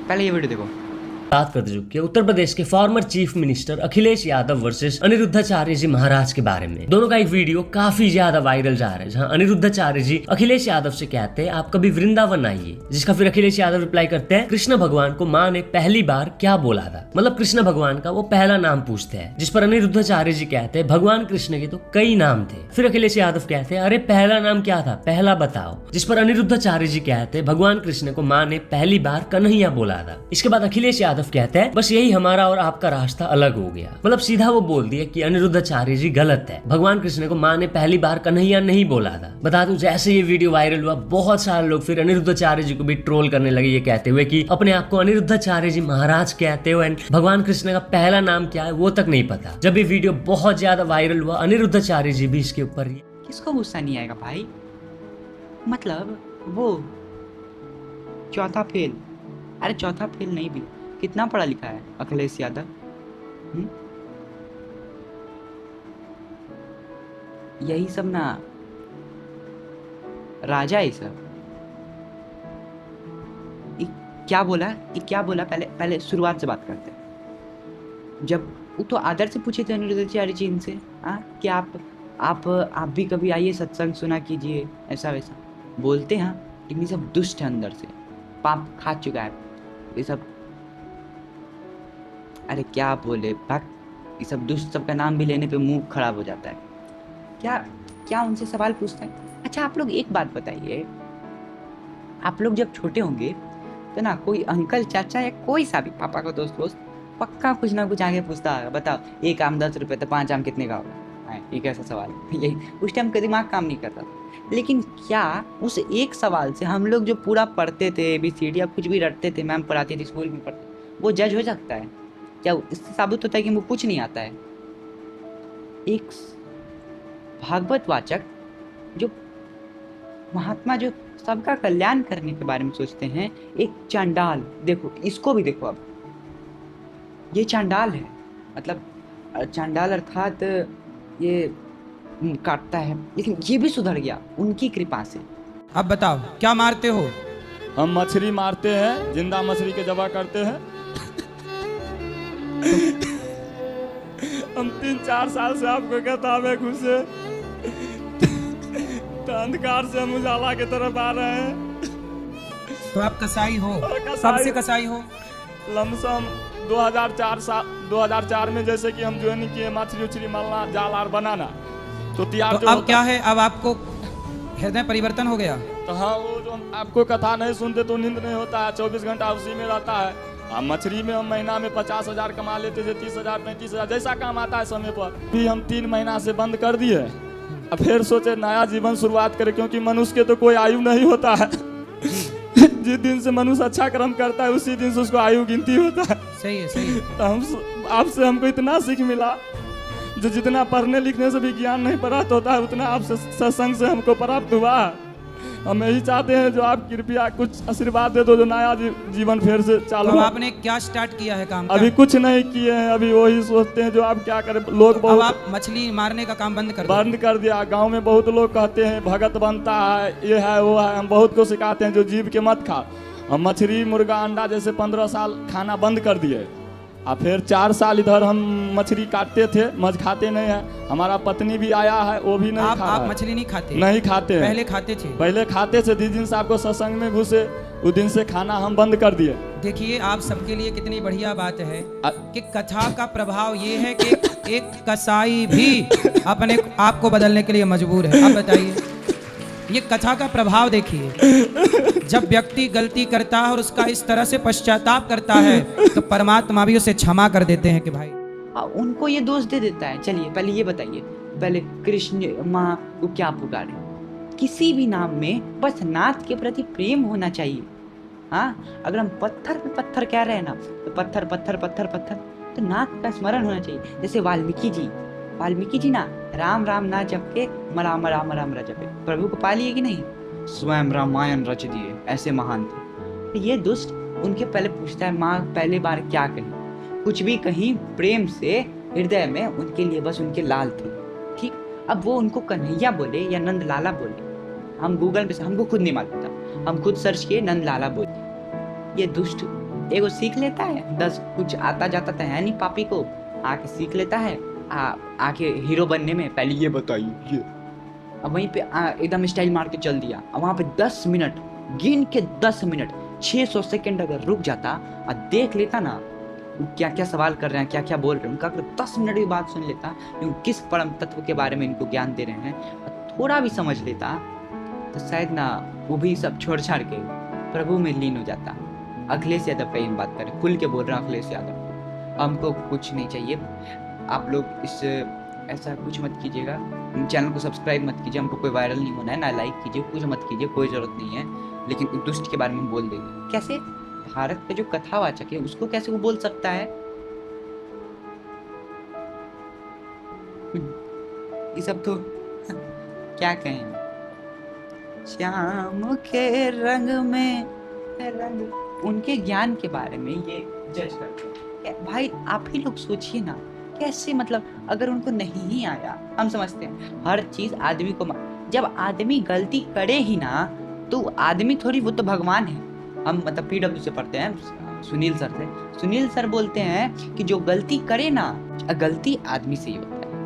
पहले ये वीडियो देखो। बात कर चुके हैं उत्तर प्रदेश के former chief minister Akhilesh Yadav versus Aniruddhacharya ji Maharaj के बारे में। दोनों का एक वीडियो काफी ज्यादा वायरल जा रहा है, जहां अनिरुद्धाचार्य जी अखिलेश यादव से कहते हैं आप कभी वृंदावन आइए, जिसका फिर अखिलेश यादव रिप्लाई करते हैं कृष्ण भगवान को माँ ने पहली बार क्या बोला था। मतलब कृष्ण भगवान का वो पहला नाम पूछते हैं, जिस पर अनिरुद्धाचार्य जी कहते हैं भगवान कृष्ण के तो कई नाम थे। फिर अखिलेश यादव कहते हैं अरे पहला नाम क्या था, पहला बताओ। जिस पर अनिरुद्धाचार्य जी कहते हैं भगवान कृष्ण को माँ ने पहली बार कन्हैया बोला था। इसके बाद अखिलेश यादव कहते हैं बस यही हमारा और आपका रास्ता अलग हो गया। मतलब सीधा वो बोल दिया कि अनिरुद्धाचार्य जी गलत है, भगवान कृष्ण को माँ ने पहली बार कन्हैया नहीं बोला था। बता दूं जैसे ये वीडियो वायरल हुआ, बहुत सारे लोग फिर अनिरुद्धाचार्य जी को भी ट्रोल करने लगे, ये कहते हुए कि अपने आप को अनिरुद्धाचार्य जी महाराज कहते हो एंड भगवान कृष्ण का पहला नाम क्या है वो तक नहीं पता। जब ये वीडियो बहुत ज्यादा वायरल हुआ, अनिरुद्धाचार्य जी भी इसके ऊपर किसको गुस्सा नहीं आएगा भाई? मतलब वो चौथा फेल, अरे चौथा फेल नहीं भी, कितना पढ़ा लिखा है अखिलेश यादव? यही सब ना राजा ही सब। क्या बोला पहले शुरुआत से बात करते हैं। जब वो तो आदर से पूछे थे अनिरुद्धाचार्य जी इनसे कि आप भी कभी आइए सत्संग सुना कीजिए, ऐसा वैसा बोलते हैं। लेकिन ये सब दुष्ट है, अंदर से पाप खा चुका है ये सब। अरे क्या बोले भक्त, ये सब दुष्ट सबका नाम भी लेने पे मुंह खराब हो जाता है। क्या उनसे सवाल पूछता है? अच्छा आप लोग एक बात बताइए, आप लोग जब छोटे होंगे तो ना कोई अंकल चाचा या कोई सा भी पापा का दोस्त पक्का कुछ ना कुछ आगे पूछता है, बताओ एक आम 10 रुपये तो 5 आम कितने का होगा? ये कैसा सवाल है? यही उस टाइम का दिमाग काम नहीं करता था। लेकिन क्या उस एक सवाल से हम लोग जो पूरा पढ़ते थे ABCD या कुछ भी रटते थे, मैम पढ़ाती थी, स्कूल में पढ़ते, वो जज हो सकता है? क्या इससे साबित होता है कि वो कुछ नहीं आता है? एक भागवत वाचक जो महात्मा जो सबका कल्याण करने के बारे में सोचते हैं, एक चांडाल, देखो इसको भी देखो। अब ये चांडाल है, मतलब चांडाल अर्थात ये काटता है, लेकिन ये भी सुधर गया उनकी कृपा से। अब बताओ क्या मारते हो? हम मछली मारते हैं, जिंदा मछली के जबा करते हैं। हम 3-4 साल से आपको किताबें घुसे, तो अंधकार से हम उजाला की तरफ आ रहे हैं। तो आप कसाई हो? कब से कसाई हो? लमसम 2004 में जैसे कि हम ज्वाइन किए मछली उछली मलना, जाल आर बनाना, तो तैयार तो अब क्या है, अब आपको हृदय परिवर्तन हो गया? तो हाँ, वो जो आपको कथा नहीं सुनते तो नींद नहीं होता है, 24 घंटा उसी में रहता है। हम मछली में हम महीना में 50,000 कमा लेते थे, 30,000 35,000 जैसा काम आता है समय पर। भी हम 3 महीना से बंद कर दिए, अब फिर सोचे नया जीवन शुरुआत करें, क्योंकि मनुष्य के तो कोई आयु नहीं होता है। जिस दिन से मनुष्य अच्छा कर्म करता है उसी दिन से उसको आयु गिनती होता है। सही है, सही है। तो आपसे हमको इतना सीख मिला, जो जितना पढ़ने लिखने से भी ज्ञान नहीं प्राप्त होता है, उतना आपसे सत्संग से हमको प्राप्त हुआ। हम यही चाहते हैं जो आप कृपया कुछ आशीर्वाद दे दो, जो नया जीवन फिर से चालू। तो आपने क्या स्टार्ट किया है काम? अभी कुछ नहीं किए हैं, अभी वही सोचते हैं जो आप क्या करें। लोग अब बहुत आप मछली मारने का काम बंद कर दिया। गांव में बहुत लोग कहते हैं भगत बनता है, ये है वो है। हम बहुत को सिखाते हैं जो जीव के मत खा। हम मछली मुर्गा अंडा जैसे 15 साल खाना बंद कर दिए, और फिर 4 साल इधर हम मछली काटते थे, मछ खाते नहीं है। हमारा पत्नी भी आया है, वो भी नहीं खा। आप मछली नहीं खाते? नहीं खाते। पहले खाते थे? पहले खाते थे, जिस दिन से आपको सत्संग में घुसे उस दिन से खाना हम बंद कर दिए। देखिए आप सबके लिए कितनी बढ़िया बात है कि कथा का प्रभाव ये है कि एक कसाई भी अपने आप को बदलने के लिए मजबूर है। अब बताइए, ये कथा का प्रभाव देखिए। जब व्यक्ति गलती करता है और उसका इस तरह से पश्चाताप करता है, तो परमात्मा भी उसे क्षमा कर देते हैं कि भाई। उनको ये दोष दे देता है। चलिए पहले ये बताइए, पहले कृष्ण माँ को क्या पुकारे? किसी भी नाम में बस नाथ के प्रति प्रेम होना चाहिए। हाँ, अगर हम पत्थर पे पत्थर कह रहे हैं ना, तो पत्थर पत्थर पत्थर पत्थर, तो नाथ का स्मरण होना चाहिए। जैसे वाल्मीकि जी ना राम राम ना जप के राम राम राम जपे, प्रभु को पा लिए कि नहीं? स्वयं रामायण रच दिए, ऐसे महान थे। ये दुष्ट उनके पहले पूछता है माँ पहले बार क्या कही? कुछ भी कहीं प्रेम से हृदय में उनके लिए बस उनके लाल थे। ठीक, अब वो उनको कन्हैया बोले या नंद लाला बोले, हम गूगल पे, हमको खुद नहीं मालूम था, हम खुद सर्च किए नंद लाला बोले। ये दुष्ट एगो सीख लेता है, 10 कुछ आता जाता तो है नहीं पापी को, आके सीख लेता है आके हीरो बनने में। पहले ये बताइए ये, अब वहीं पे एकदम स्टाइल मार के चल दिया। अब वहाँ पे 10 मिनट गिन के 10 मिनट 600 सेकंड अगर रुक जाता और देख लेता ना क्या क्या सवाल कर रहे हैं, क्या क्या बोल रहे हैं, उनका अगर 10 मिनट की बात सुन लेता, किस परम तत्व के बारे में इनको ज्ञान दे रहे हैं, और थोड़ा भी समझ लेता, तो शायद ना वो भी सब छोड़ छाड़ के प्रभु में लीन हो जाता। अखिलेश यादव का ये बात करें, खुल के बोल रहे हैं अखिलेश यादव, हमको कुछ नहीं चाहिए। आप लोग इस ऐसा कुछ मत कीजिएगा, चैनल को सब्सक्राइब मत कीजिए, हमको कोई वायरल नहीं होना है, ना लाइक कीजिए, कुछ मत कीजिए, कोई ज़रूरत नहीं है। लेकिन उस दुष्ट के बारे में बोल देंगे कैसे? भारत का जो कथावाचक है उसको कैसे वो बोल सकता है? ये सब तो क्या कहें, श्याम के रंग में रंग, उनके ज्ञान के बारे में ये जज करते हैं। भाई आप ही लोग सोचिए ना, कैसे मतलब अगर उनको नहीं ही आया, हम समझते हैं हर चीज आदमी को, जब आदमी गलती करे ही ना तो आदमी थोड़ी, वो तो भगवान है। हम मतलब PW से पढ़ते हैं सुनील सर से, सुनील सर बोलते हैं कि जो गलती करे ना, गलती आदमी से ही होता है,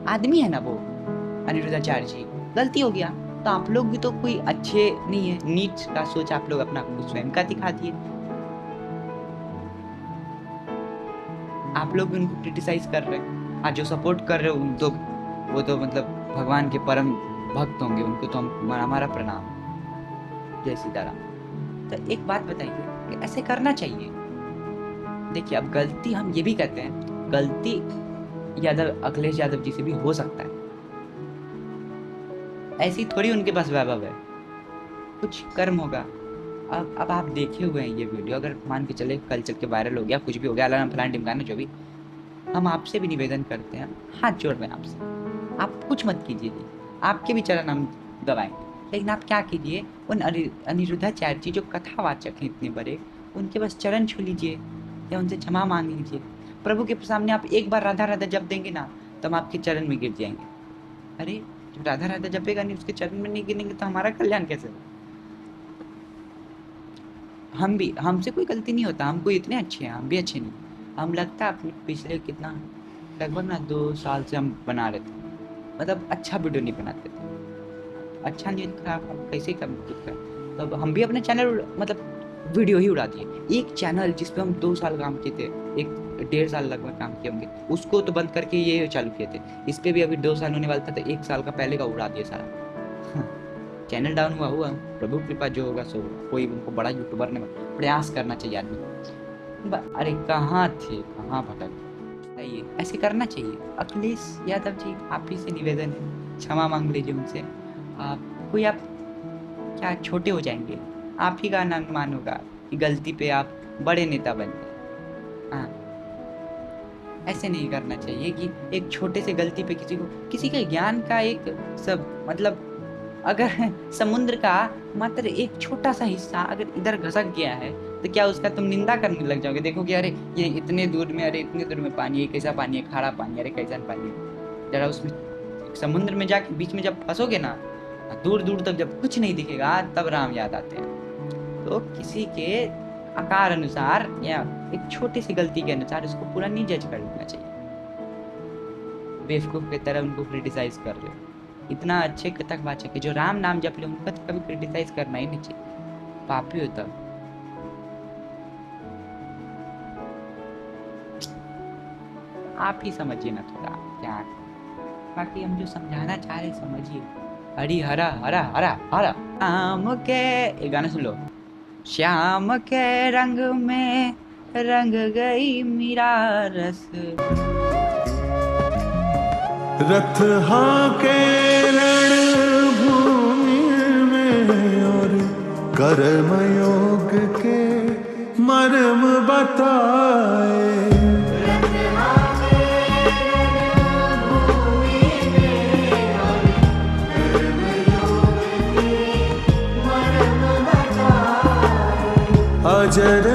आदमी है ना वो अनिरुद्धाचार्य जी, गलती हो गया तो आप लोग भी तो कोई अच्छे नहीं है, नीच का सोच आप लोग अपना स्वयं का दिखा दिए। आप लोग भी उनको क्रिटिसाइज कर रहे हैं, आज जो सपोर्ट कर रहे हो तो वो तो मतलब भगवान के परम भक्त होंगे, उनको तो हमारा प्रणाम, जय सीताराम। तो एक बात बताइए कि ऐसे करना चाहिए? देखिए अब गलती हम ये भी कहते हैं, गलती अखिलेश यादव जी से भी हो सकता है, ऐसी थोड़ी उनके पास वैभव है, कुछ कर्म होगा। अब आप देखे हुए हैं ये वीडियो, अगर मान के चले कल चल के वायरल हो गया, कुछ भी हो गया, अलार्म फलान टिमकाना जो भी, हम आपसे भी निवेदन करते हैं, हाथ जोड़ रहे हैं आपसे, आप कुछ मत कीजिए, आपके भी चरण हम दबाएंगे, लेकिन आप क्या कीजिए, उन अनिरुद्धाचार्य जी जो कथावाचक हैं इतने बड़े, उनके बस चरण छू लीजिए या उनसे क्षमा मांग लीजिए। प्रभु के सामने आप एक बार राधा राधा जप देंगे ना, तो हम आपके चरण में गिर जाएंगे। अरे जो राधा राधा जपेगा नहीं, उसके चरण में नहीं गिरेंगे तो हमारा कल्याण कैसे होगा? हम भी, हमसे कोई गलती नहीं होता, हम कोई इतने अच्छे हैं, हम भी अच्छे नहीं, हम लगता है अपने पिछले कितना लगभग ना 2 साल से हम बना रहे थे, मतलब अच्छा वीडियो नहीं बनाते थे, अच्छा नहीं खराब कैसे कर, तब हम भी अपने चैनल मतलब वीडियो ही उड़ा दिए। एक चैनल जिस पे हम 2 साल काम किए थे, 1.5 साल लगभग काम किए होंगे, उसको तो बंद करके ये चालू किए थे, इस पे भी अभी 2 साल होने वाला था, तो 1 साल का पहले का उड़ा दिया सारा। चैनल डाउन हुआ प्रभु कृपा जो होगा सो, कोई उनको बड़ा यूट्यूबर ने प्रयास करना चाहिए आदमी। अरे कहाँ थे, कहाँ भटक, चाहिए ऐसे करना चाहिए। अखिलेश यादव जी आप ही से निवेदन है, क्षमा मांग लीजिए उनसे, कोई आप क्या छोटे हो जाएंगे, आप ही का अनुमान होगा कि गलती पे आप बड़े नेता बन गए। हाँ, ऐसे नहीं करना चाहिए कि एक छोटे से गलती पे किसी के ज्ञान का एक सब मतलब, अगर समुद्र का मात्र एक छोटा सा हिस्सा अगर इधर घसक गया है तो क्या उसका तुम निंदा करने लग जाओगे? देखो कि अरे ये इतने दूर में, अरे इतने दूर में पानी है, कैसा पानी है, खारा पानी, अरे कैसा पानी है। जरा उसमें समुद्र में जाके बीच में जब फंसोगे ना, दूर दूर तक जब कुछ नहीं दिखेगा, तब राम याद आते हैं। तो किसी के आकार अनुसार या एक छोटी सी गलती के अनुसार उसको पूरा नहीं जज कर लेना चाहिए। बेवकूफ की तरह उनको क्रिटिसाइज कर रहे हो, इतना अच्छे कथकवाचक है जो राम नाम जप ले, उनका तो कभी क्रिटिसाइज करना ही नहीं चाहिए, पापी होता। आप ही समझिए ना थोड़ा क्या, बाकी हम जो समझाना चाह रहे समझिए। हरी हरा हरा हरा हरा शाम के, एक गाना सुन लो। श्याम के रंग में रंग गई मीरा रस, रथ हाके रणभूमि में और कर्मयोग के मर्म बताए। अजर